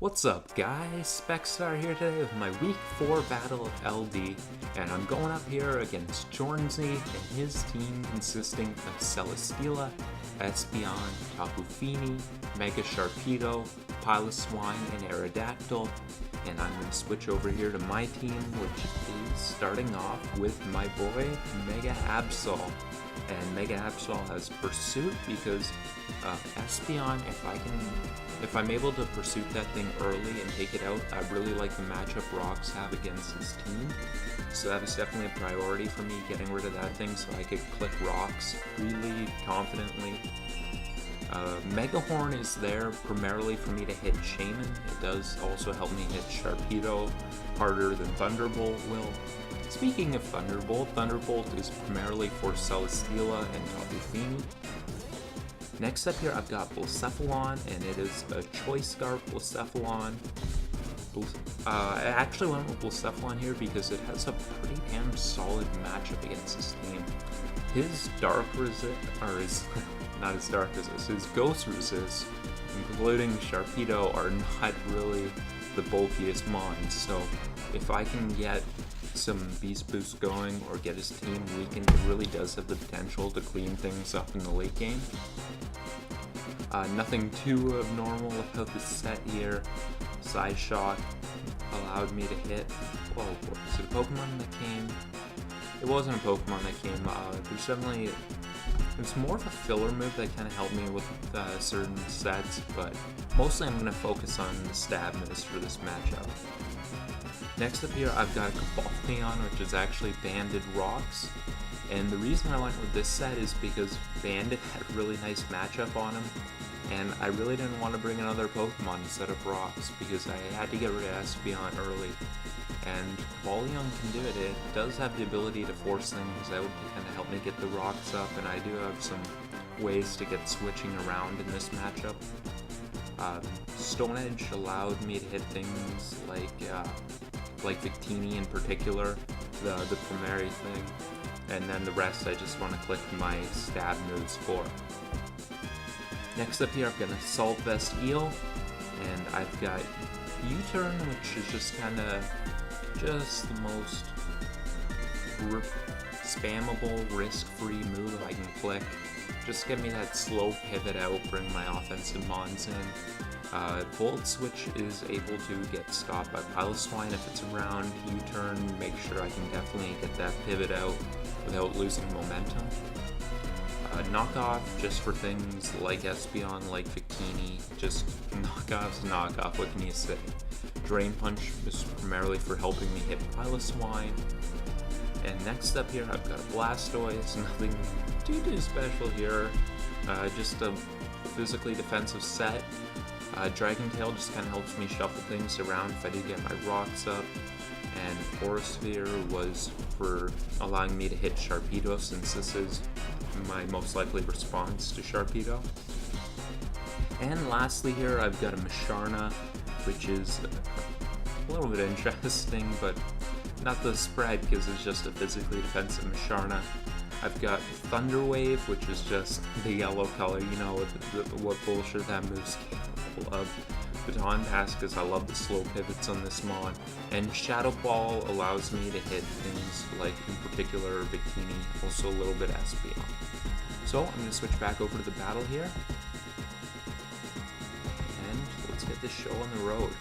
What's up guys, Specstar here today with my week 4 battle of LD, and I'm going up here against Jornsy and his team consisting of Celesteela, Espeon, Tapu Fini, Mega Sharpedo, Piloswine, and Aerodactyl, and I'm going to switch over here to my team, which is starting off with my boy Mega Absol. And Mega Absol has Pursuit because Espeon, if I'm able to pursuit that thing early and take it out, I really like the matchup Rocks have against his team. So that is definitely a priority for me, getting rid of that thing so I could click Rocks really confidently. Mega Horn is there primarily for me to hit Shaman. It does also help me hit Sharpedo harder than Thunderbolt will. Speaking of Thunderbolt, Thunderbolt is primarily for Celesteela and Tapu Fini. Next up here I've got Blacephalon, and it is a Choice Scarf Blacephalon. I actually went with Blacephalon here because it has a pretty damn solid matchup against this team. His Dark Resist, or his, not his Dark Resist, his Ghost Resist, including Sharpedo, are not really the bulkiest mons, so if I can get some Beast Boost going or get his team weakened, it really does have the potential to clean things up in the late game. Nothing too abnormal about this set here. Side Shock allowed me to hit, whoa, was it a Pokemon that came? It wasn't a Pokemon that came, there's definitely, it's more of a filler move that kind of helped me with certain sets, but mostly I'm going to focus on the stab miss for this matchup. Next up here I've got a Cobalion, which is actually Banded Rocks, and the reason I went with this set is because Banded had a really nice matchup on him, and I really didn't want to bring another Pokemon instead of Rocks because I had to get rid of Espeon early, and Cobalion can do it. It does have the ability to force things out to kind of help me get the Rocks up, and I do have some ways to get switching around in this matchup. Stone Edge allowed me to hit things like Victini in particular, the primary thing, and then the rest I just want to click my stab moves for. Next up here I've got a Assault Vest Eel, and I've got U-Turn, which is just the most spammable, risk-free move I can click. Just get me that slow pivot out, bring my offensive mons in. Volt Switch is able to get stopped by Piloswine if it's around. U-Turn, make sure I can definitely get that pivot out without losing momentum. Knockoff, just for things like Espeon, like Victini, just knockoff, what can you say? Drain Punch is primarily for helping me hit Piloswine. And next up here I've got a Blastoise, nothing too special here, just a physically defensive set. Dragon Tail just kind of helps me shuffle things around if I do get my Rocks up, and Aura Sphere was for allowing me to hit Sharpedo since this is my most likely response to Sharpedo. And lastly here I've got a Musharna, which is a little bit interesting, but not the spread because it's just a physically defensive Musharna. I've got Thunder Wave, which is just the yellow color, you know what bullshit that move's capable of. Baton Pass because I love the slow pivots on this mon. And Shadow Ball allows me to hit things like, in particular, Victini, also a little bit Espeon. So I'm going to switch back over to the battle here. And let's get this show on the road.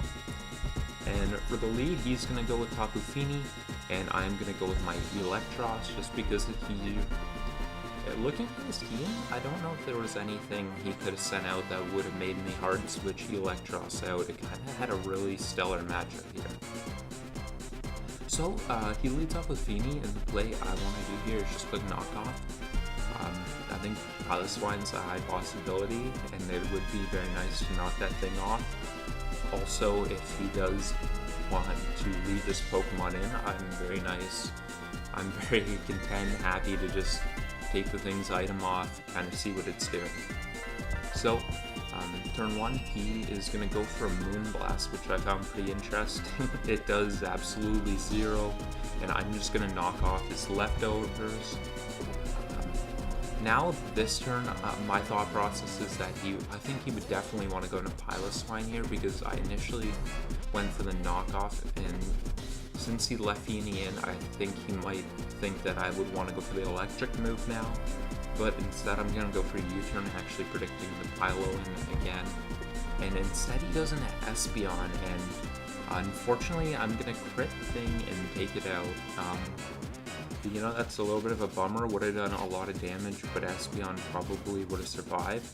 And for the lead, he's going to go with Tapu Fini, and I'm going to go with my Eelektross just because looking at his team, I don't know if there was anything he could have sent out that would have made me hard switch Eelektross out. It kind of had a really stellar matchup here. So he leads off with Fini, and the play I want to do here is just click Knockoff. I think Piloswine's a high possibility, and it would be very nice to knock that thing off. Also, if he does want to lead this Pokemon in, I'm very content, happy to just take the thing's item off, kind of see what it's doing. So, turn 1, he is going to go for a Moonblast, which I found pretty interesting. It does absolutely 0, and I'm just going to knock off his leftovers. Now this turn, my thought process is that I think he would definitely want to go into Piloswine here because I initially went for the knockoff, and since he left Feeny in, I think he might think that I would want to go for the electric move now. But instead I'm going to go for U-turn, actually predicting the Pilo in again. And instead he goes into Espeon, and unfortunately I'm going to crit thing and take it out. You know, that's a little bit of a bummer. Would have done a lot of damage, but Espeon probably would have survived.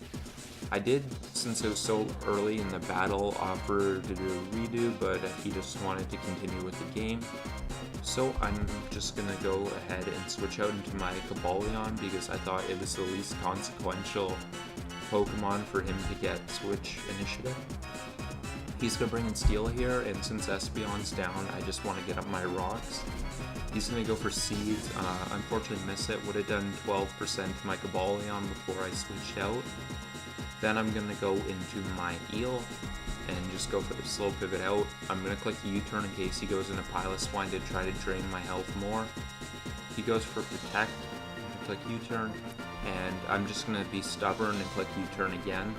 I did, since it was so early in the battle, offer to do a redo, but he just wanted to continue with the game. So I'm just going to go ahead and switch out into my Cobalion because I thought it was the least consequential Pokemon for him to get Switch initiative. He's going to bring in Steel here, and since Espeon's down, I just want to get up my rocks. He's going to go for Seeds. Unfortunately miss it. Would have done 12% to my Cobalion before I switched out. Then I'm going to go into my Eel and just go for the slow pivot out. I'm going to click U-turn in case he goes into Piloswine to try to drain my health more. He goes for Protect, click U-turn, and I'm just going to be stubborn and click U-turn again.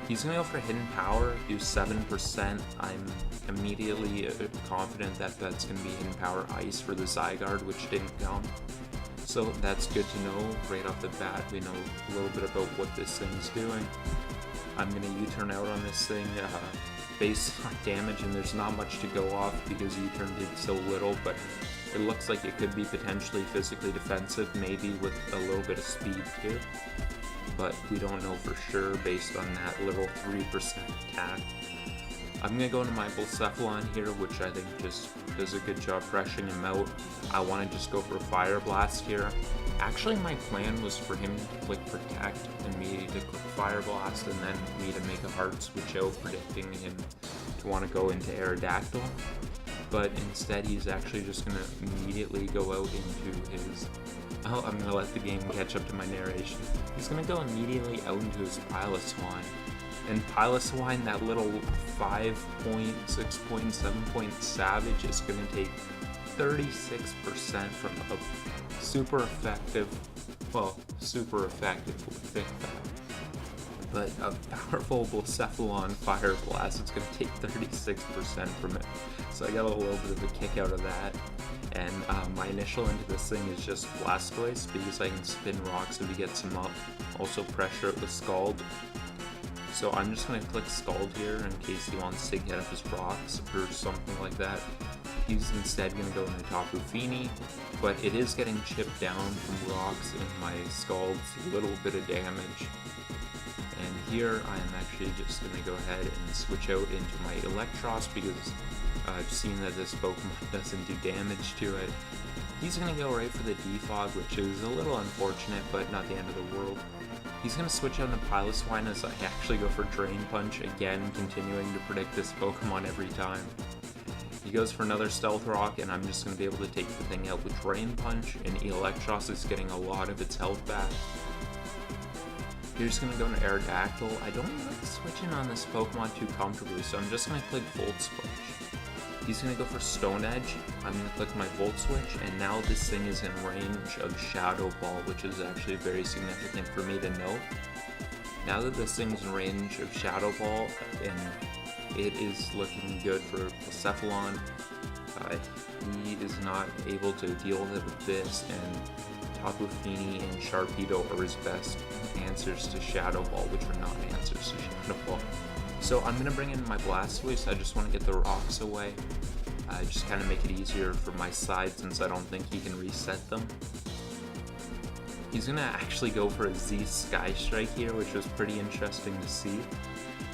He's going to go for Hidden Power, do 7%. I'm immediately confident that that's going to be Hidden Power Ice for the Zygarde, which didn't come. So that's good to know. Right off the bat, we know a little bit about what this thing's doing. I'm going to U-turn out on this thing based on damage, and there's not much to go off because U-turn did so little, but it looks like it could be potentially physically defensive, maybe with a little bit of speed too. But we don't know for sure based on that little 3% attack. I'm going to go into my Blacephalon here, which I think just does a good job pressuring him out. I want to just go for a Fire Blast here. Actually, my plan was for him to click Protect and me to click Fire Blast, and then me to make a hard switch out, predicting him to want to go into Aerodactyl. But instead, he's actually just going to immediately go out into his... Oh, I'm going to let the game catch up to my narration. He's going to go immediately out into his Piloswine. And Piloswine, that little 5 point, 6 point, 7 point Savage is going to take 36% from a super effective but a powerful Blacephalon Fire Blast. It's going to take 36% from it. So I got a little bit of a kick out of that. And my initial into this thing is just Blastoise because I can spin rocks if he gets him up. Also pressure it with Scald. So I'm just going to click Scald here in case he wants to get up his rocks or something like that. He's instead going to go into Tapu Fini, but it is getting chipped down from rocks, and my Scald's a little bit of damage. And here I am actually just going to go ahead and switch out into my Electros because I've seen that this Pokemon doesn't do damage to it. He's going to go right for the Defog, which is a little unfortunate, but not the end of the world. He's going to switch out into Piloswine as I actually go for Drain Punch, again continuing to predict this Pokemon every time. He goes for another Stealth Rock, and I'm just going to be able to take the thing out with Drain Punch, and Electros is getting a lot of its health back. You're just going to go into Aerodactyl. I don't like switching on this Pokemon too comfortably, so I'm just going to click Volt Switch. He's going to go for Stone Edge. I'm going to click my Volt Switch, and now this thing is in range of Shadow Ball, which is actually very significant for me to know. Now that this thing's in range of Shadow Ball, and it is looking good for Blacephalon, he is not able to deal with this, and Tapu Fini and Sharpedo are his best answers to Shadow Ball, which are not answers to Shadow Ball. So I'm going to bring in my Blastoise. I just want to get the rocks away. Just kind of make it easier for my side since I don't think he can reset them. He's going to actually go for a Z Sky Strike here, which was pretty interesting to see.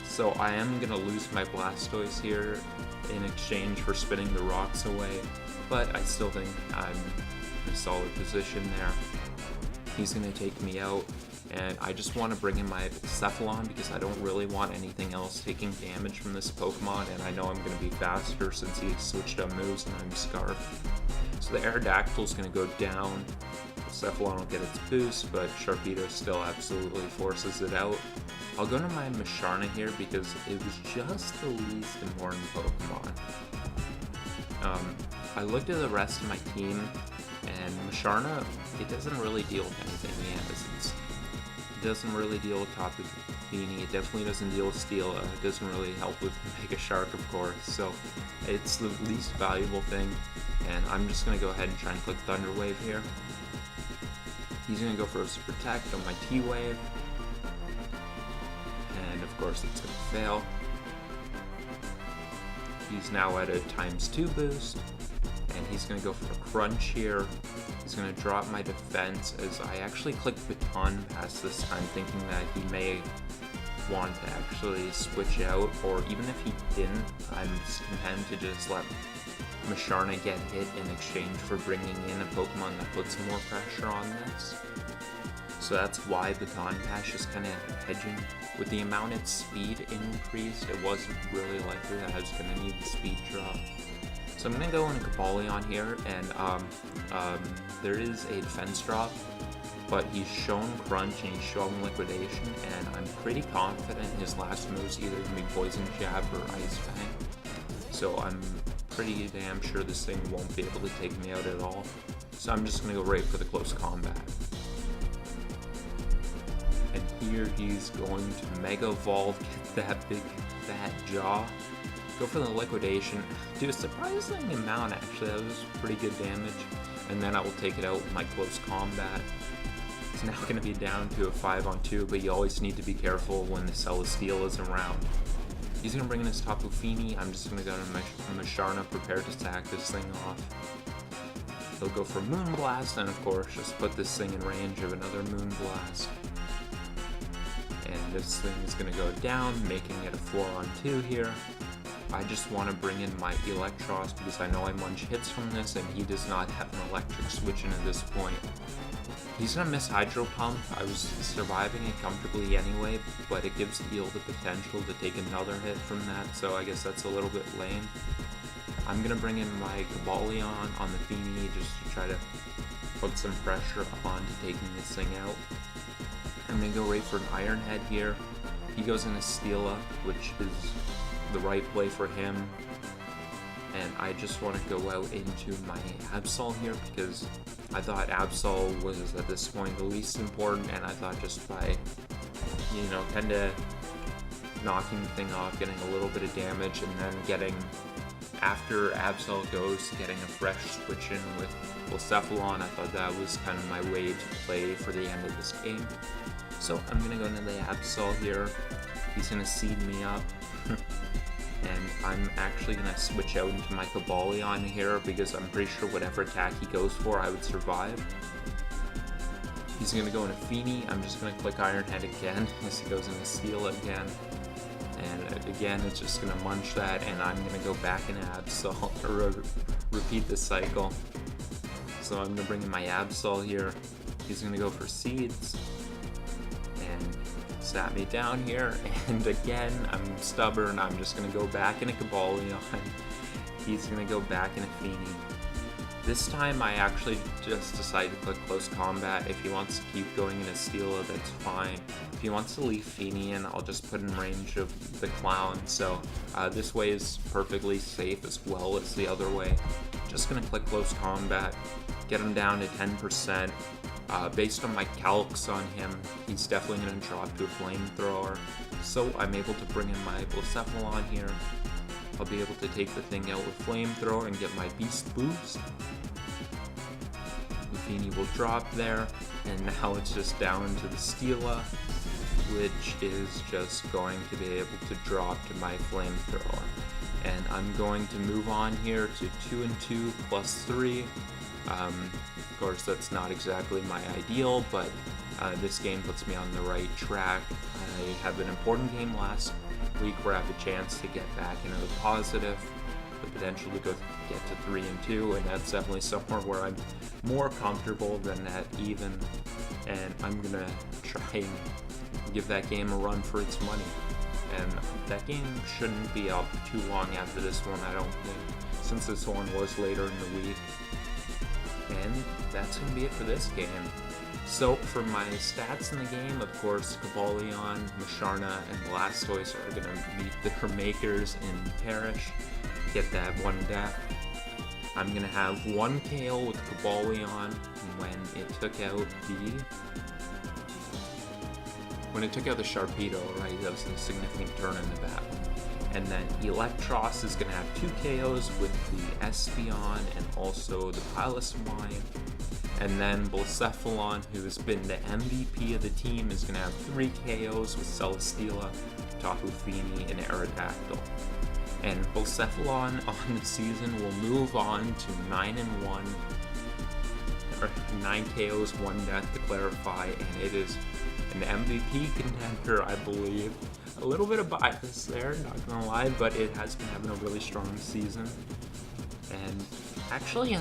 So I am going to lose my Blastoise here in exchange for spinning the rocks away, but I still think I'm in a solid position there. He's going to take me out. And I just want to bring in my Cephalon because I don't really want anything else taking damage from this Pokemon, and I know I'm going to be faster since he switched up moves and I'm Scarf. So the Aerodactyl is going to go down, Cephalon will get its boost, but Sharpedo still absolutely forces it out. I'll go to my Musharna here because it was just the least important Pokemon. I looked at the rest of my team, and Musharna, it doesn't really deal with anything. He has its doesn't really deal with Tapu Fini. It definitely doesn't deal with Steela. It doesn't really help with Mega Shark, of course. So it's the least valuable thing. And I'm just going to go ahead and try and click Thunder Wave here. He's going to go for a Protect on my T-Wave. And of course it's going to fail. He's now at a ×2 boost. And he's going to go for a Crunch here. He's going to drop my defense as I actually clicked Baton Pass this time, thinking that he may want to actually switch out, or even if he didn't, I'm content to just let Musharna get hit in exchange for bringing in a Pokemon that puts more pressure on this. So that's why Baton Pass is kind of hedging. With the amount its speed increased, it wasn't really likely that I was going to need the speed drop. So I'm going to go in a Cobalion here, and there is a defense drop, but he's shown Crunch and he's shown Liquidation, and I'm pretty confident his last move is either going to be Poison Jab or Ice Fang. So I'm pretty damn sure this thing won't be able to take me out at all. So I'm just going to go right for the close combat. And here he's going to Mega Evolve, get that big fat jaw. Go for the Liquidation, do a surprising amount actually, that was pretty good damage, and then I will take it out with my close combat. It's now going to be down to a 5-on-2, but you always need to be careful when the Celesteela is around. He's going to bring in his Tapu Fini. I'm just going to go to Musharna, prepare to sack this thing off. He'll go for Moonblast, and of course just put this thing in range of another Moonblast. And this thing is going to go down, making it a 4-on-2 here. I just want to bring in my Electros because I know I munch hits from this, and he does not have an electric switch in at this point. He's going to miss Hydro Pump. I was surviving it comfortably anyway, but it gives Eel the potential to take another hit from that, so I guess that's a little bit lame. I'm going to bring in my Cobalion on the Fini just to try to put some pressure on to taking this thing out. I'm going to go right for an Iron Head here. He goes into Steela, which is the right play for him, and I just want to go out into my Absol here because I thought Absol was at this point the least important, and I thought just by, you know, kind of knocking the thing off, getting a little bit of damage, and then getting, after Absol goes, getting a fresh switch in with Blacephalon, I thought that was kind of my way to play for the end of this game. So I'm going to go into the Absol here. He's going to seed me up. And I'm actually going to switch out into my Cobalion here because I'm pretty sure whatever attack he goes for, I would survive. He's going to go into Fini. I'm just going to click Iron Head again as he goes into Steel again. And again, it's just going to munch that, and I'm going to go back into Absol, or repeat the cycle. So I'm going to bring in my Absol here. He's going to go for Seeds. And sat me down here, and again, I'm stubborn. I'm just going to go back into Cobalion. He's going to go back into Fini. This time I actually just decided to click Close Combat. If he wants to keep going into Steela, that's fine. If he wants to leave Fini in, I'll just put in range of the Clown. So this way is perfectly safe as well as the other way. Just going to click Close Combat, get him down to 10%. Based on my calcs on him, he's definitely going to drop to a Flamethrower. So I'm able to bring in my Blacephalon here. I'll be able to take the thing out with Flamethrower and get my Beast Boost. Fini will drop there, and now it's just down to the Steela, which is just going to be able to drop to my Flamethrower. And I'm going to move on here to 2-2 plus 3. Of course, that's not exactly my ideal, but this game puts me on the right track. I have an important game last week where I have a chance to get back into the positive, the potential to go get to 3-2, and that's definitely somewhere where I'm more comfortable than that even, and I'm gonna try and give that game a run for its money. And that game shouldn't be up too long after this one, I don't think, since this one was later in the week. And that's going to be it for this game. So for my stats in the game, of course, Cobalion, Musharna, and Blastoise are going to meet their makers in Parish, get that one death. I'm going to have one KO with Cobalion when it took out the when it took out the Sharpedo, right, that was a significant turn in the battle. And then Electros is going to have 2 KOs with the Espeon and also the Piloswine. And then Blacephalon, who's been the MVP of the team, is going to have 3 KOs with Celesteela, Tapu Fini, and Aerodactyl. And Blacephalon on the season will move on to 9-1, or 9 KOs, 1 death to clarify, and it is an MVP contender, I believe. A little bit of bias there, not gonna lie, but it has been having a really strong season. And actually,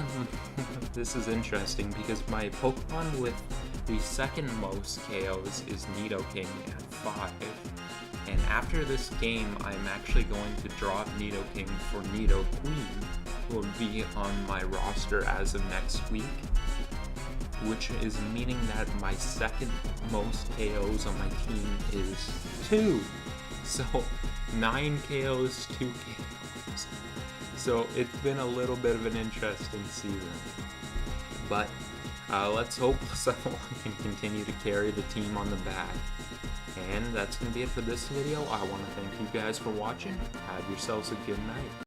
this is interesting because my Pokemon with the second most KOs is Nidoking at 5. And after this game, I'm actually going to drop Nidoking for Nidoqueen, who will be on my roster as of next week, which is meaning that my second most KOs on my team is 2. So 9 KOs, 2 KOs. So it's been a little bit of an interesting season. But let's hope someone can continue to carry the team on the back. And that's going to be it for this video. I want to thank you guys for watching. Have yourselves a good night.